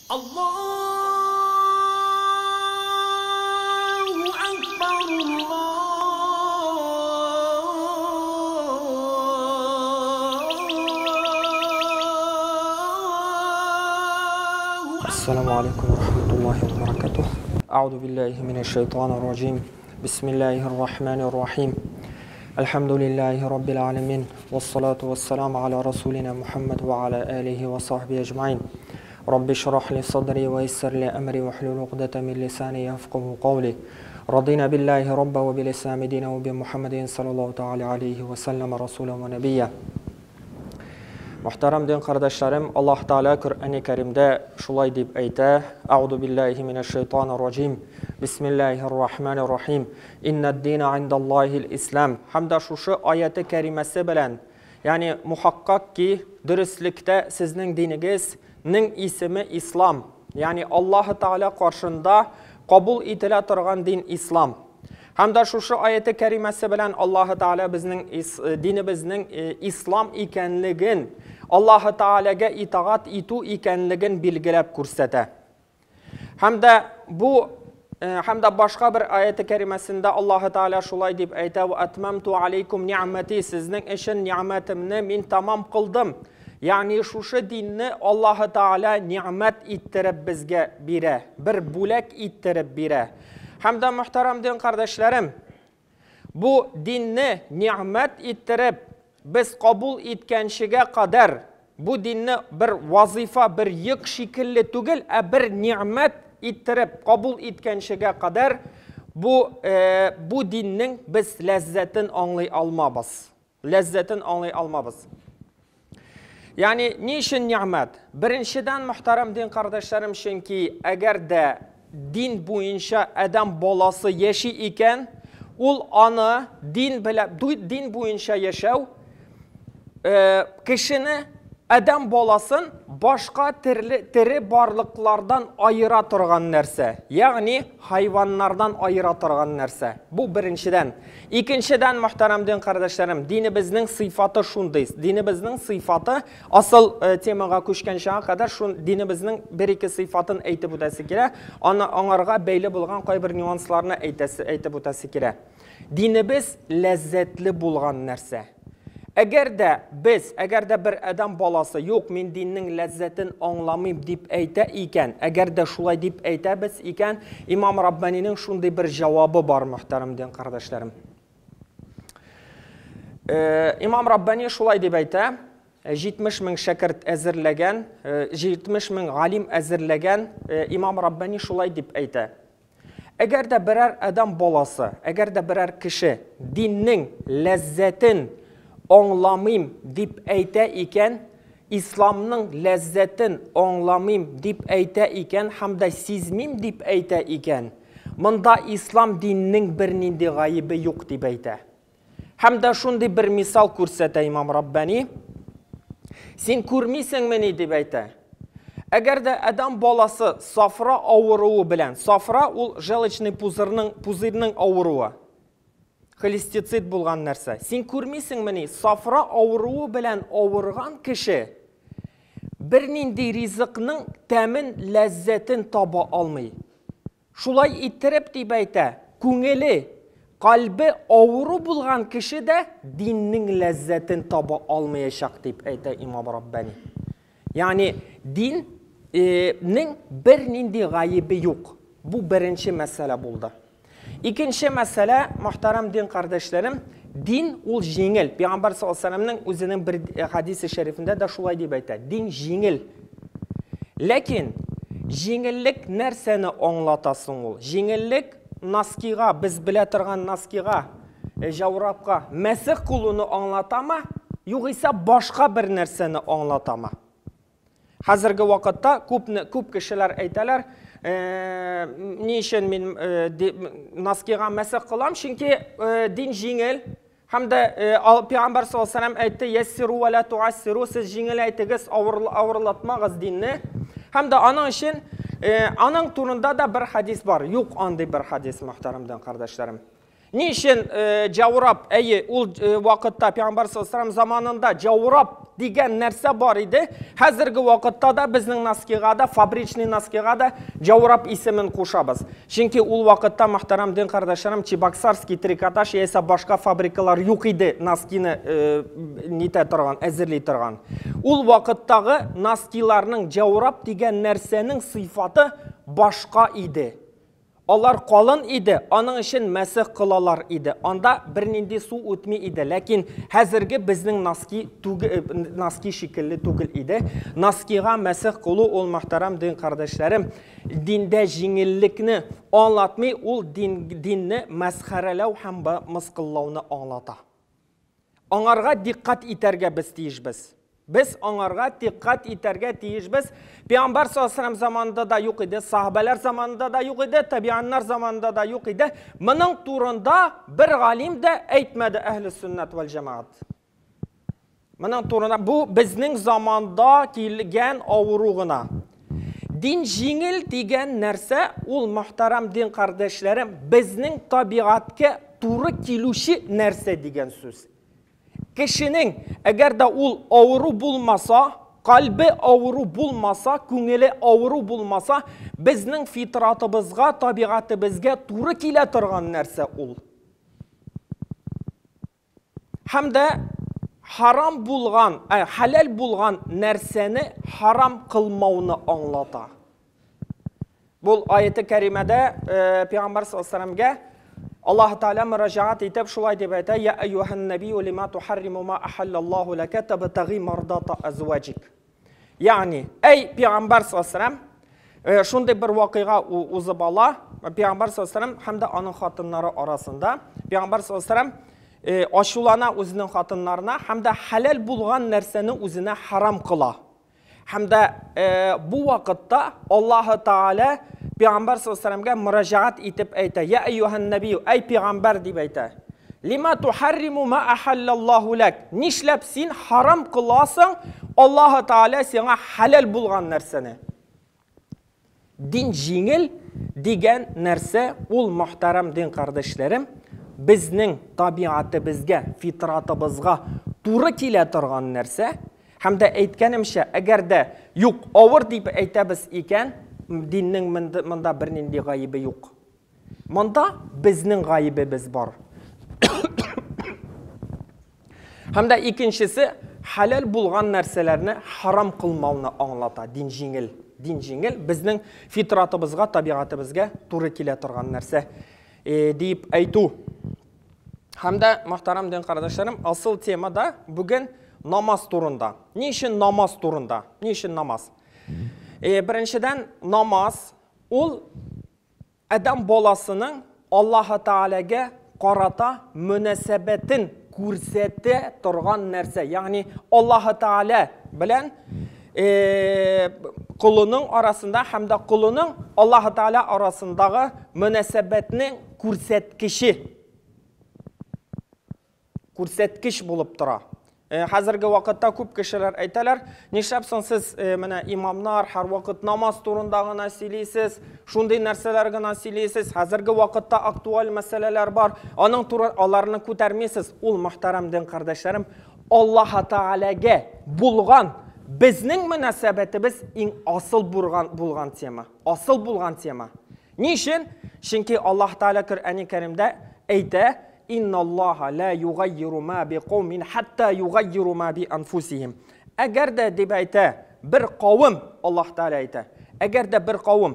Allahu Akbar, السلام عليكم ورحمة الله وبركاته. أعوذ بالله من الشيطان الرجيم. بسم الله الرحمن الرحيم. الحمد لله رب العالمين، والصلاة والسلام على رسولنا محمد وعلى آله وصحبه أجمعين. رب اشرح لي صدري ويسر لي أمري واحلل عقدة من لساني يفقهوا قولي. رضينا بالله ربا وبالإسلام دينا وبمحمد صلى الله تعالى عليه وسلم رسولا ونبيا. Muhtaram din kardeşlerim, Allah Teala Kur'an-ı Kerim'de şulay deyip ayta: "Euzu billahi mineşşeytanirracim. Bismillahirrahmanirrahim. İnned-dîne indallâhil İslam." Hamda şu ayeti kerimesi bilen, yani muhakkak ki dürüstlükte sizin dinigizning ismi İslam. Yani Allah Teala karşında kabul etile turgan din İslam. Hamda şu ayeti kerimesi bilen Allah Teala bizning dinimizning İslam ekanligin, Allah Teala'ga itaat etu ekanligin belgilab ko'rsatadi. Hamda başka bir ayeti kerimesinde Allah Teala şulay deb ayta: "Ve atmamtu aleykum ni'meti." Sizning için ni'matimni men tamam qildim. Yani şu dinni Allah Teala ni'mat ettirib bizga bera, bir bo'lak ettirib bera. Hamda muhtaram din kardeşlerim, bu dinni ni'mat ettirib biz kabul etganchiga qadar bu dinni bir vazifa, bir yük şekilli tugil, bir ni'mat ettirib kabul etganchiga qadar bu dinning biz lazzatin anlay almabız. Lazzatin anlay almabız. Yani niçin ni'mat? Birinchidan muhtaram din kardeşlerim, çünkü eğer de din boyunca adam bolası yaşı iken, ul anı din boyunca yaşav kişini adam bolasın başka tiri barlıklardan ayıra turgan nerse. Yani hayvanlardan ayıra turgan nerse. Bu birinciden. İkinciden muhtaram din kardeşlerim, dinimizning sıfatı şundayız. Dinimizning sıfatı asıl temaga ko'shgancha kadar dinimizning bir iki sıfatını aytib o'tasi kerak. Onlarga beyli bo'lgan qo'y bir nüanslarını aytib o'tasi kerak. Dinimiz lezzetli bo'lgan narsa. Eğer de bir adam balası yok, men dinning lezzetin anlamayım deyip ayta iken, eğer de şulay deyip ayta biz iken, İmam Rabbani'nin şunday bir cevabı var muhtaram din kardeşlerim. İmam Rabbani şulay deyip ayta: 70 ming şagirt azirlagan, 70 ming alim azirlagan İmam Rabbani şulay deyip ayta: eğer de birer adam balası, eğer de birer kişi dinning lezzetin anlamayım deyip ayta iken, İslamның lezzetin anlamayım deyip ayta iken, hamda sizmim deyip ayta iken, mında İslam dininin bir nindi gayibi yok deyip ayta. Hamda şunday bir misal ko'rsatadi İmam Rabbani: sen ko'rmaysan meni deyip ayta. Eğer de adam balası safra avruğu bilen, safra ul желчный puzirning avruğu, холестицит bo'lgan narsa. Sen ko'rmaysan meni, safra avruğu bilen avurgan kişi bir nindi rizqning ta'min lazzatin topa olmay. Şulay ettirib deb ayta, ko'ngili, qalbi avru bo'lgan kişi de dinning lazzatin topa olmayacak deb ayta İmam Rabbani. Yani dinning bir nindi g'ayibi yo'q. Bu birinchi masala bo'ldi. İkinci mesele muhtaram din kardeşlerim, din ul jengil. Peygamber sallallahu aleyhi ve sellem'nin o'zining bir hadisi şerifinde de şulay deb aytadi: din jengil. Lekin jengillik narsani anglatasın ul. Jengillik naskiga, biz bile turgan naskiga, javrabga, masih qiluvni anglatama, yo'g'isa boshqa bir narsani anglatama. Hozirgi vaqtda ko'p kishilar aytalar: niçin men naskiga masih qilam? Çünkü din jengil. Hamda Peygamber sallallahu aleyhi ve sellem aytdi: "Yassiru ve la tuassiru." Siz jengil aytınız, avırlatmağız dinni. Hamda onun için onun turunda da bir hadis var. Yok andi bir hadis muhtaramdan kardeşlerim. Нишен жаурап, ул вакытта Пeygamber sallallahu zamanında жаурап деген нәрсе бар иде. Хәзерге вакытта да безнең носкига да, фабричный носкига да жаурап исемен кушабыз. Чөнки ул вакытта, мөхтәрәм дин кардәшләрем, Чебоксарский трикотаж яисә башка фабрикалар юк иде носкины нитә торган, әзерли торган. Ул вакыттагы носкиларның жаурап дигән нәрсәнең сыйфаты башка иде. Алар калын иде, аның өчен мәсех кылалар иде. Анда бернинди су үтми иде, ләкин хәзерге безнең носки шикелле түгел иде. Носкига мәсех кылу ул, мөхтәрәм дин кардәшләрем, диндә җиңеллекне аңлатмый, ул динне мәсхәрәләү һәм мыскыллауны аңлата. Аңарга диккать итәргә без тиешбез. Biz onlarga dikkat iterge tiyişbiz. Peygamber sallallahu aleyhi ve sellem zamanında da yok idi, sahabeler zamanında da yok idi, tabianlar zamanında da yok idi. Bunun turunda bir galim de eytmedi ehli sünnet vel cemaat. Bunun turunda bu bizning zamanda kelgan avruğuna. Din jingil degan narsa, ul muhtaram din kardeşlerim, bizning tabiatga to'g'ri keluvchi narsa degan so'z. Kişinin eğer de ul avru bulmasa, kalbi avru bulmasa, küngeli avru bulmasa, bizning fitratımızga, tabiatımızga to'g'ri kela turgan narsa ul. Hem de haram bulgan, halal bulgan narsani haram kılmağını anlata. Bu ayet-i kerimede Peygamber sallallahu aleyhi ve sellem'e Allah Teala müracaat etip şulay deb ayta: "Ya eyyuhan nebiyyu lima tuharrimu ma ahallallahu laka tabtaghi mardata azwajik." Yani ey Peygamber sallallahu aleyhi ve sellem, şunday bir vakıga uzib ala, Peygamber sallallahu aleyhi ve sellem hem de onun hatınları arasında Peygamber sallallahu aleyhi ve sellem aşulana özünün hatınlarına hem de halal bulgan nerseni özüne haram kıla. Hem de bu vakitte Allah Teala Peygamber sallallahu aleyhi ve sellem'e müracaat etip ayta: "Ya eyyuhan nebiyyu, ey Peygamber deb ayta. Lima tuharrimu ma ahallallahu lak." Nishlab sen haram kılasın Allah Teala sana halal bulgan narsani. Din jingil degan narsa ul, muhtaram din kardeşlerim, bizning tabiatımızga, fitratımızga to'g'ri kela turgan narsa. Hem de aytganimcha, agar da yo'q, avır deb aytamiz ekan, dinning menda bir nindi g'oyibi yo'q. Menda bizning g'oyibimiz bor. Hem de ikinchisi, halal bo'lgan narsalarni haram qilmoqni anglata. Din jingil. Din jingil bizning fitratımızga, tabiatımızga to'g'ri kela turgan narsa deyip aytu. Hem de muhtaram din kardeşlerim, asıl tema da bugün namaz turunda. Niçin namaz turunda? Niçin namaz? Birinciden namaz, ol adam bolasının Allah Teala'ga qarata münesebetin kursete turgan narsa. Yani Allah Teala bilen kulunun arasında hem de kulunun Allah Teala arasındağı münasebetinin ko'rsatkish bo'lib tura. Hozirgi vaqtda ko'p kishilar aytalar, "Nishabsan siz mana imomlar har vaqt namoz turunda g'ana silaysiz, shunday narsalarga silaysiz. Hozirgi vaqtda aktual masalalar bor, uning ularni ko'tarmaysiz." Ul, muhtaram din qardoshlarım, Alloh Taolaga bo'lgan bizning munosabatimiz eng asıl bo'lgan tema. Asıl bo'lgan tema. Niçin? Chunki Alloh Taolo Qur'oni Karimda ayta: "İnna Allaha la yughayyiru ma bi qawmin hatta yughayyiru ma bi anfusihim." Agar da deb ayta bir qavm, Alloh Taolo ayta, agar da bir qavm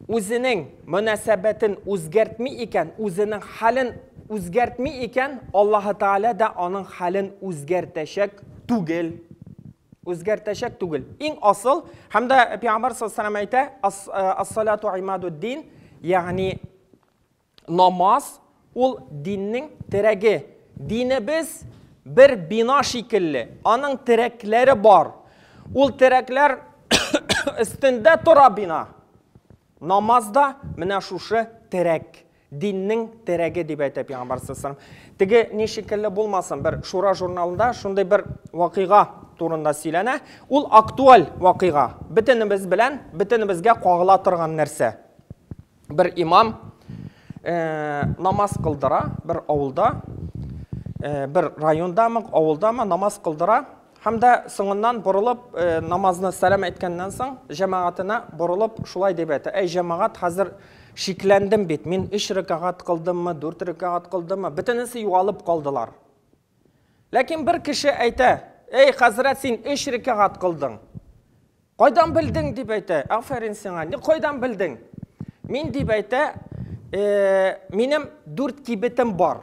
o'zining munosabatin o'zgartmay ekan, o'zining halin o'zgartmay ekan, Alloh Taolo da uning halin o'zgartashak tugil. O'zgartashak tugil. Eng asıl hamda Peygamber sallallohu alayhi vasallam ayta: "As-salatu imaduddin." Yani namaz ol dinning teragi. Dinimiz bir bina şekilli. Onun terakleri var. Ol terakler üstünde tura bina. Namazda mena şuşu terak. Dinning teragi deb aytib Peygamber sallallohu alayhi vasallam. Tege ne şekilli bulmasın, bir Şura jurnalında şunday bir vaqiga turunda silene. Ol aktual vaqiga. Bitinimiz bilen bitinimizga qog'ila turgan narsa. Bir imam намаз қылдыра, бір ауылда, бір райондамы, ауылдамы намаз қылдыра, hamda соңынан бұрылып, намазны сәлем әйткәннән соң, жамағатына бұрылып, шулай деп әйтті. Әй жамағат, хәзір шикләндім бит, мен 3 рикағат қылдыммы, 4 рикағат қылдыммы, бітінісі юғалып қалдылар. Ләкин бір кіші әйті, әй хәзірәт, сен 3 рикағат қылдың. Қойдан білдің деп әйті, афәрин сеңа, не қойдан білдің? Мен деп әйті, менің 4 кибетім бар.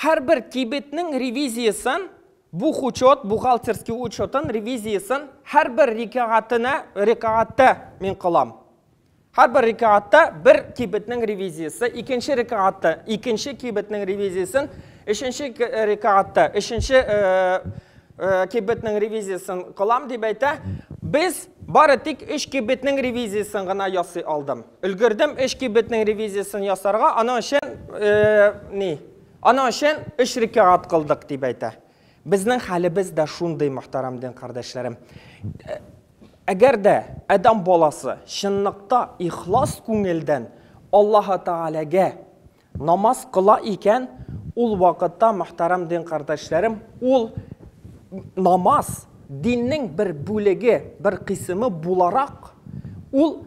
Hər bir kibetinin reviziyasın, bu учет, buxalterski учетın reviziyasın hər bir rikağatda men qılam. Hər bir rikağatda bir kibetinin reviziyası, ikinci rikağatda ikinci kibetinin reviziyasın, üçüncü rikağatda üçüncü kibetinin reviziyasını qılam deyib ayta. Biz bari tek 3 kibetinin reviziyasını ғана ясый aldım. Үлгердім 3 kibetinin reviziyasını ясарға, ana үшін 3 rikağat qıldık deyib ayta. Bizning halimiz de şunday muhtaramdin kardeşlerim. Eğer de adam bolası şınlıkta ihlas көңелден Allah Teala'ga namaz kıla iken ol vakitte muhtaramdin kardeşlerim, ol namaz dinning bir bölegi, bir kısmı bularak ol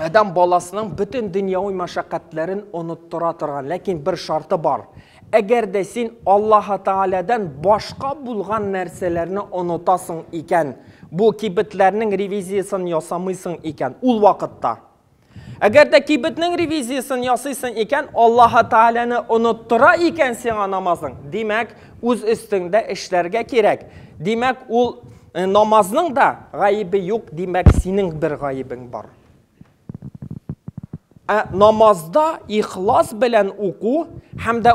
adam bolasının bütün dünyavi meşakkatlerini unuttura turgan, lakin bir şartı var. Eğer de sen Allah Teala'dan başka bulgan nerselerini unutasın iken, bu kibetlerinin reviziyasını yasamıysın iken, ol vakitte. Eğer de kibetinin reviziyasını yasaysın iken, Allah Teala'nı unuttura iken sana namazın. Demek, öz üstünde işlerge gerek. Demek, ol namazının da gayibi yok, demek senin bir gayibin var. Namazda ihlas bilen oku, hem de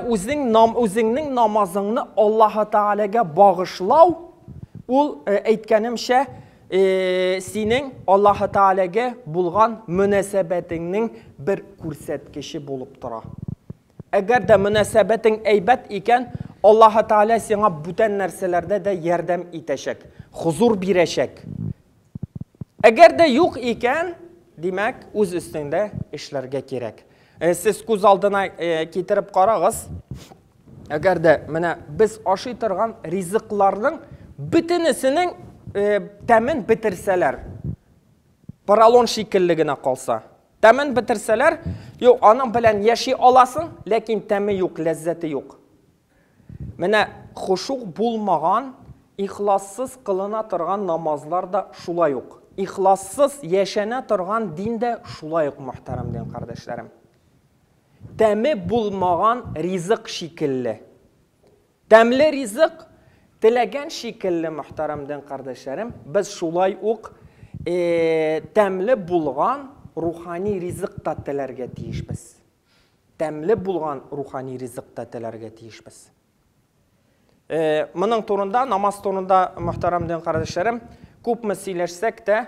özünün namazını Allah Teala'ga bağışlav, ol aytganimcha senin Allah Teala'ga bulgan münasebetinin bir ko'rsatkişi bulup tura. Eğer de münasebetin eybat iken, Allah Teala sana bütün nerselerde de yardım etecek, huzur birecek. Eğer de yok iken, demek öz üstünde işlerge gerek. Siz göz aldına getirip qarağız. Eğer de biz aşı turgan rizıklarının bütünüsünün temin bitirseler, paralon şekilligine kalsa, temin bitirseler, yok anın bilen yaşay alasın, lakin temi yok, lezzeti yok. Huşuk bulmagan, ihlassız kılına turgan namazlar da şula yok. İhlassız yaşana turgan dinde şula yok muhtaramdin kardeşlerim. Temi bulmagan rizık şekilli. Temli rizık tilegen şekilli muhtaramdin kardeşlerim. Biz şulay ok temli bulgan ruhani rizık da tilerge tiyiş biz. Temli bulgan ruhani rizık da tilerge tiyiş biz. Bunun torunda, namaz torunda muhtaramdin kardeşlerim, көп meseleşsek de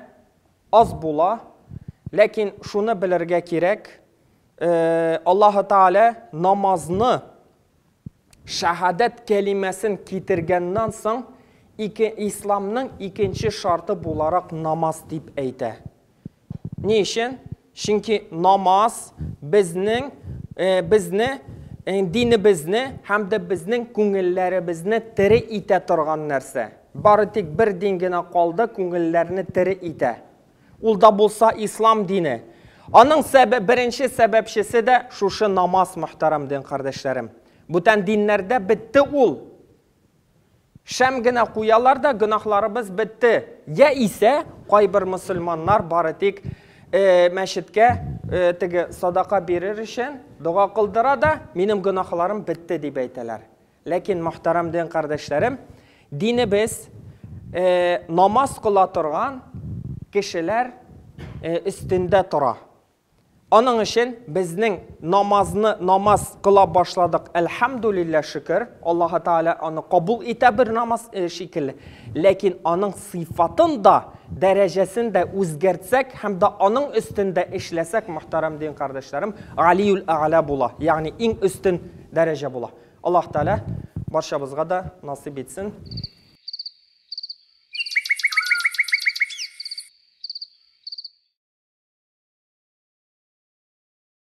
az bula. Lakin şunu bilirge gerek, Allah Teala namazını şehadet kelimesini getirgenden soň İslam'ın ikinci şartı bularak namaz deyip eyte. Ne için? Çünkü namaz bizni dinimizni hem de bizning ko'ngillarimizni tiri ite turgan narsa. Bari tek bir dingina qoldi, ko'ngillarini tiri ite. Ul da bolsa İslam dini. Onun birinci sebepçisi de şu namaz muhtaramdin kardeşlerim. Bütün dinlerde bitti ul. Şam gina koyalar da günahlarımız bitti. Ya ise bir Müslümanlar bari tek meşitke sadaka verir için dua kıldıra da benim günahlarım bitti deyip eyteler. Lakin muhtaramdin kardeşlerim, dini biz namaz kıla turgan kişiler üstünde tura. Onun için bizning namaz kıla başladık. Elhamdülillah şükür. Allah Teala onu kabul ete bir namaz şekilli. Lakin onun sıfatını da derecesini de özgertsek hem de onun üstünde işlesek muhtaramdin kardeşlerim, aliyul a'la bula. Yani en üstün derece bula. Allah Teala barşamızga da nasip etsin.